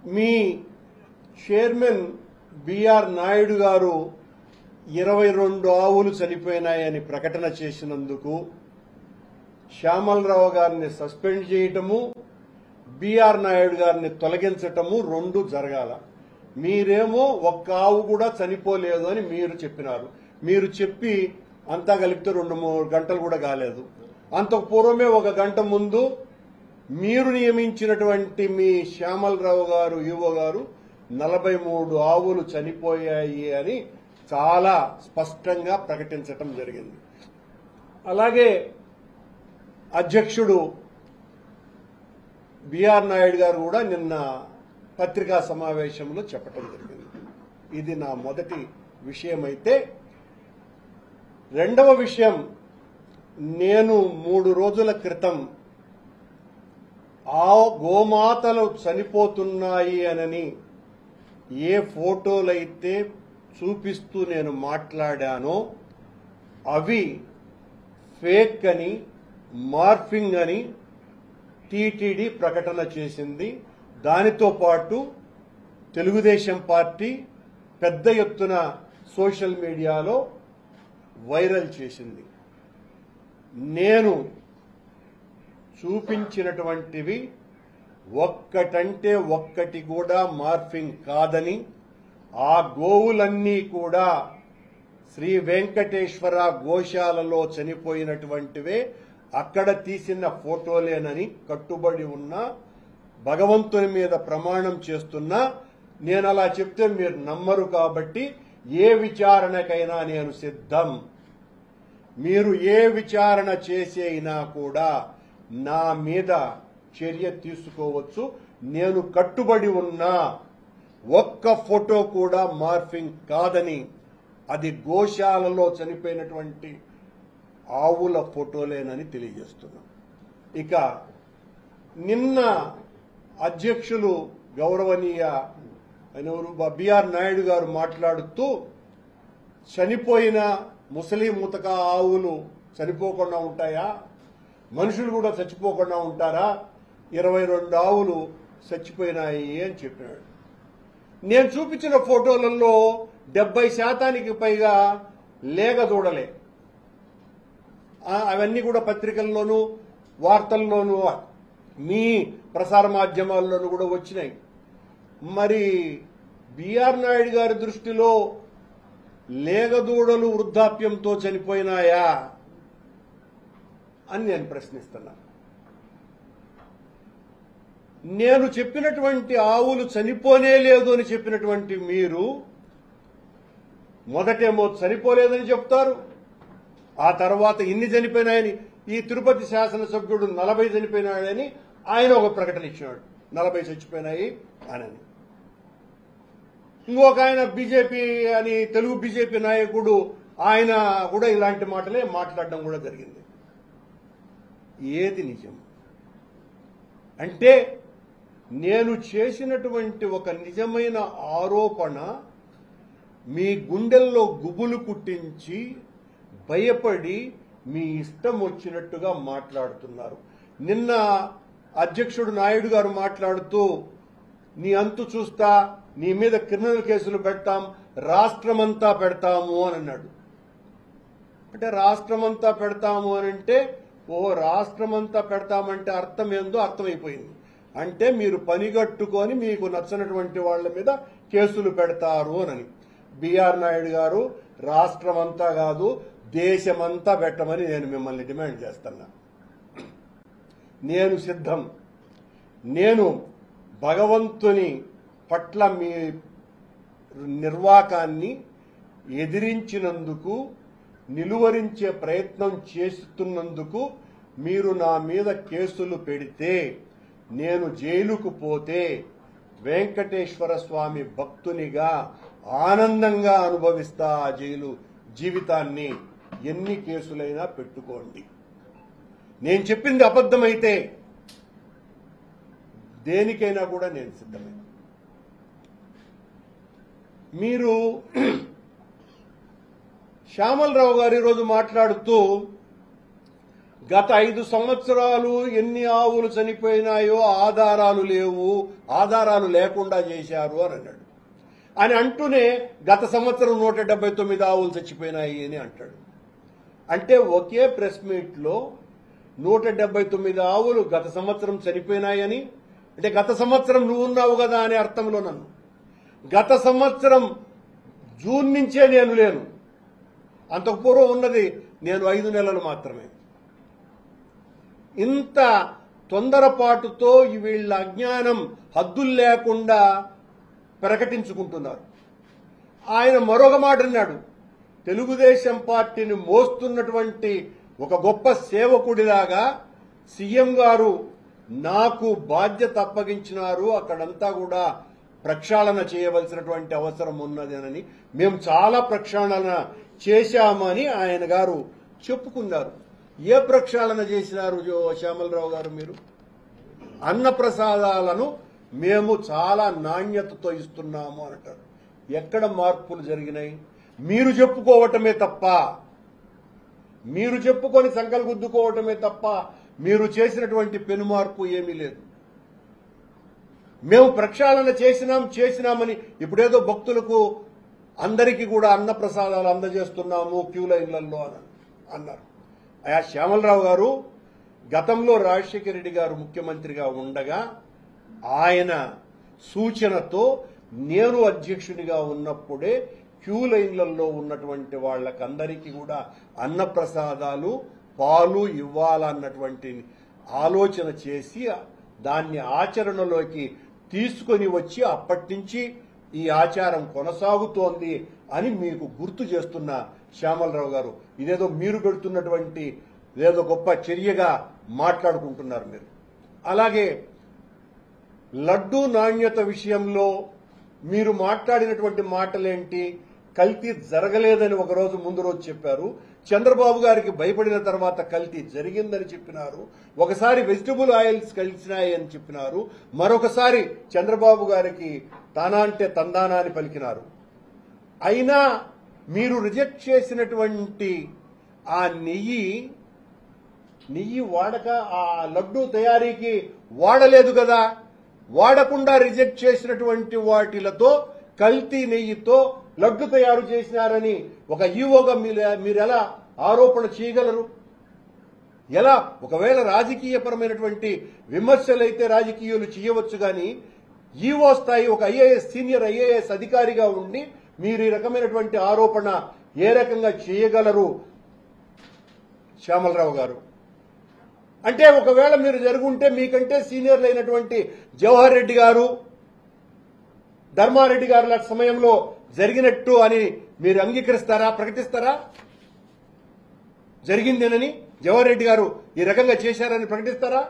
మీ chairman BR Naidu గారు 22 ఆవులు చనిపోయినాయని ప్రకటన చేసినందుకు శ్యామలరావు గారిని సస్పెండ్ చేయటము, బిఆర్ నాయుడు గారిని తొలగించటము రెండు జరగాల. మీరేమో ఒక్క ఆవు కూడా చనిపోలేదు అని మీరు చెప్పినారు. మీరు చెప్పి అంతా కలిపితే 2-3 గంటలు కూడా కాలేదు. అంతకు పూర్వమే 1 గంట ముందు మీరు నియమించినటువంటి మీ శ్యామలరావు గారు ఈవో గారు 43 ఆవులు చనిపోయాయి అని చాలా స్పష్టంగా ప్రకటించటం జరిగింది. అలాగే అధ్యక్షుడు బిఆర్ నాయుడు గారు కూడా నిన్న పత్రికా సమావేశంలో చెప్పటం జరిగింది. ఇది నా మొదటి విషయం. అయితే రెండవ విషయం, నేను 3 రోజుల క్రితం ఆ గోమాతలు చనిపోతున్నాయి అనని ఏ ఫోటోలైతే చూపిస్తూ నేను మాట్లాడానో అవి ఫేక్ అని, మార్ఫింగ్ అని టీటీడీ ప్రకటన చేసింది. దానితో పాటు తెలుగుదేశం పార్టీ పెద్ద ఎత్తున సోషల్ మీడియాలో వైరల్ చేసింది. నేను చూపించినటువంటివి ఒక్కటంటే ఒక్కటి కూడా మార్ఫింగ్ కాదని, ఆ గోవులన్నీ కూడా శ్రీ వెంకటేశ్వర గోశాలలో చనిపోయినటువంటివే, అక్కడ తీసిన ఫోటోలేనని కట్టుబడి ఉన్నా, భగవంతుని మీద ప్రమాణం చేస్తున్నా. నేను అలా చెప్తే మీరు నమ్మరు కాబట్టి ఏ విచారణకైనా నేను సిద్ధం. మీరు ఏ విచారణ చేసైనా కూడా నా మీద చర్య తీసుకోవచ్చు. నేను కట్టుబడి ఉన్నా. ఒక్క ఫోటో కూడా మార్ఫింగ్ కాదని, అది గోశాలలో చనిపోయినటువంటి ఆవుల ఫోటోలేనని తెలియజేస్తున్నాం. ఇక నిన్న అధ్యక్షులు గౌరవనీయ బిఆర్ నాయుడు గారు మాట్లాడుతూ, చనిపోయిన ముసలి ముతక ఆవులు చనిపోకుండా ఉంటాయా, మనుషులు కూడా చచ్చిపోకుండా ఉంటారా, 22 ఆవులు చచ్చిపోయినాయి అని చెప్పినాడు. నేను చూపించిన ఫోటోలలో 70% పైగా లేగ దూడలే. అవన్నీ కూడా పత్రికల్లోనూ వార్తల్లోనూ మీ ప్రసార మాధ్యమాల్లోనూ కూడా వచ్చినాయి. మరి బిఆర్ నాయుడు గారి దృష్టిలో లేగదూడలు వృద్ధాప్యంతో చనిపోయినాయా అని నేను ప్రశ్నిస్తున్నా. నేను చెప్పినటువంటి ఆవులు చనిపోనే లేదు అని చెప్పినటువంటి మీరు మొదటేమో చనిపోలేదని చెప్తారు, ఆ తర్వాత ఇన్ని చనిపోయినాయని, ఈ తిరుపతి శాసనసభ్యుడు 40 చనిపోయినాడని ఆయన ఒక ప్రకటన ఇచ్చినాడు, 40 చచ్చిపోయినాయి అని. ఇంకొక ఆయన బీజేపీ అని, తెలుగు బీజేపీ నాయకుడు, ఆయన కూడా ఇలాంటి మాటలే మాట్లాడడం కూడా జరిగింది. ఏది నిజం అంటే, నేను చేసినటువంటి ఒక నిజమైన ఆరోపణ మీ గుండెల్లో గుబులు కుట్టించి భయపడి మీ ఇష్టం వచ్చినట్టుగా మాట్లాడుతున్నారు. నిన్న అధ్యక్షుడు నాయుడు గారు మాట్లాడుతూ, నీ అంతు చూస్తా, నీ మీద క్రిమినల్ కేసులు పెడతాం, రాష్ట్రమంతా పెడతాము అని అన్నాడు. అంటే రాష్ట్రమంతా పెడతాము అని అంటే, రాష్ట్రమంతా పెడతామంటే అర్థం ఏందో అర్థమైపోయింది. అంటే మీరు పనిగట్టుకొని మీకు నచ్చనటువంటి వాళ్ళ మీద కేసులు పెడతారు అని. బిఆర్ నాయుడు గారు, రాష్ట్రమంతా కాదు దేశమంతా పెట్టమని నేను మిమ్మల్ని డిమాండ్ చేస్తున్నా. నేను సిద్ధం. నేను భగవంతుని పట్ల మీ నిర్వాకాన్ని ఎదిరించినందుకు, నిలువరించే ప్రయత్నం చేస్తున్నందుకు మీరు నా మీద కేసులు పెడితే, నేను జైలుకు పోతే వెంకటేశ్వర స్వామి భక్తునిగా ఆనందంగా అనుభవిస్తా ఆ జైలు జీవితాన్ని. ఎన్ని కేసులైనా పెట్టుకోండి. నేను చెప్పింది అబద్ధమైతే దేనికైనా కూడా నేను సిద్ధమే. మీరు శ్యామలరావు గారు ఈరోజు మాట్లాడుతూ గత 5 సంవత్సరాలు ఎన్ని ఆవులు చనిపోయినాయో ఆధారాలు లేవు, ఆధారాలు లేకుండా చేశారు అని అన్నాడు. అని అంటూనే గత సంవత్సరం 179 ఆవులు చచ్చిపోయినాయి అని అంటాడు. అంటే ఒకే ప్రెస్ మీట్లో 179 ఆవులు గత సంవత్సరం చనిపోయినాయని, అంటే గత సంవత్సరం నువ్వు ఉన్నావు కదా అనే అర్థంలో నన్ను, గత సంవత్సరం జూన్ నుంచే నేను లేను, అంతకు పూర్వం ఉన్నది నేను 5 నెలలు మాత్రమే. ఇంత తొందరపాటుతో వీళ్ళ అజ్ఞానం హద్దులు లేకుండా ప్రకటించుకుంటున్నారు. ఆయన మరొక మాట అన్నాడు, తెలుగుదేశం పార్టీని మోస్తున్నటువంటి ఒక గొప్ప సేవకుడిలాగా సీఎం గారు నాకు బాధ్యత అప్పగించినారు, అక్కడంతా కూడా ప్రక్షాళన చేయవలసినటువంటి అవసరం ఉన్నదేనని, మేము చాలా ప్రక్షాళన చేశామని ఆయన గారు చెప్పుకున్నారు. ఏ ప్రక్షాళన చేసినారు శ్యామలరావు గారు మీరు? అన్నప్రసాదాలను మేము చాలా నాణ్యతతో ఇస్తున్నాము అంటారు. ఎక్కడ మార్పులు జరిగినాయి? మీరు చెప్పుకోవటమే తప్ప, మీరు చెప్పుకొని సంకల్గుద్దుకోవటమే తప్ప మీరు చేసినటువంటి పెను మార్పు ఏమీ లేదు. మేము ప్రక్షాళన చేసినామని ఇప్పుడేదో భక్తులకు అందరికీ కూడా అన్నప్రసాదాలు అందజేస్తున్నాము క్యూ లైన్లలో అన్నారు. అయా శ్యామలరావు గారు, గతంలో రాజశేఖర రెడ్డి గారు ముఖ్యమంత్రిగా ఉండగా ఆయన సూచనతో నేను అధ్యక్షుడిగా ఉన్నప్పుడే క్యూ లైన్లలో ఉన్నటువంటి వాళ్ళకందరికీ కూడా అన్నప్రసాదాలు పాలు ఇవ్వాలన్నటువంటి ఆలోచన చేసి దాన్ని ఆచరణలోకి తీసుకొని వచ్చి అప్పటి నుంచి ఈ ఆచారం కొనసాగుతోంది అని మీకు గుర్తు చేస్తున్న శ్యామలరావు గారు, ఇదేదో మీరు పెడుతున్నటువంటి ఏదో గొప్ప చర్యగా మాట్లాడుకుంటున్నారు మీరు. అలాగే లడ్డూ నాణ్యత విషయంలో మీరు మాట్లాడినటువంటి మాటలేంటి? కల్తీ జరగలేదని ఒకరోజు ముందు రోజు చెప్పారు, చంద్రబాబు గారికి భయపడిన తర్వాత కల్తీ జరిగిందని చెప్పినారు, ఒకసారి వెజిటబుల్ ఆయిల్స్ కలిసినాయి అని చెప్పినారు, మరొకసారి చంద్రబాబు గారికి తానా అంటే తందానా అని పలికినారు. అయినా మీరు రిజెక్ట్ చేసినటువంటి ఆ నెయ్యి వాడక ఆ లడ్డూ తయారీకి వాడలేదు కదా, వాడకుండా రిజెక్ట్ చేసినటువంటి వాటిలతో కల్తీ నెయ్యితో లడ్డు తయారు చేసినారని ఒక ఈవోగా మీరు ఎలా ఆరోపణ చేయగలరు? ఎలా? ఒకవేళ రాజకీయపరమైనటువంటి విమర్శలైతే రాజకీయాలు చేయవచ్చు, కానీ ఈవో స్థాయి ఒక సీనియర్ ఐఏఎస్ అధికారిగా ఉండి మీరు ఈ రకమైనటువంటి ఆరోపణ ఏ రకంగా చేయగలరు శ్యామలరావు గారు? అంటే ఒకవేళ మీరు జరుగుంటే మీకంటే సీనియర్లు అయినటువంటి జవహర్ రెడ్డి గారు, ధర్మారెడ్డి గారుల సమయంలో జరిగినట్టు అని మీరు అంగీకరిస్తారా, ప్రకటిస్తారా? జరిగిందేనని జవహర్ రెడ్డి గారు ఈ రకంగా చేశారని ప్రకటిస్తారా?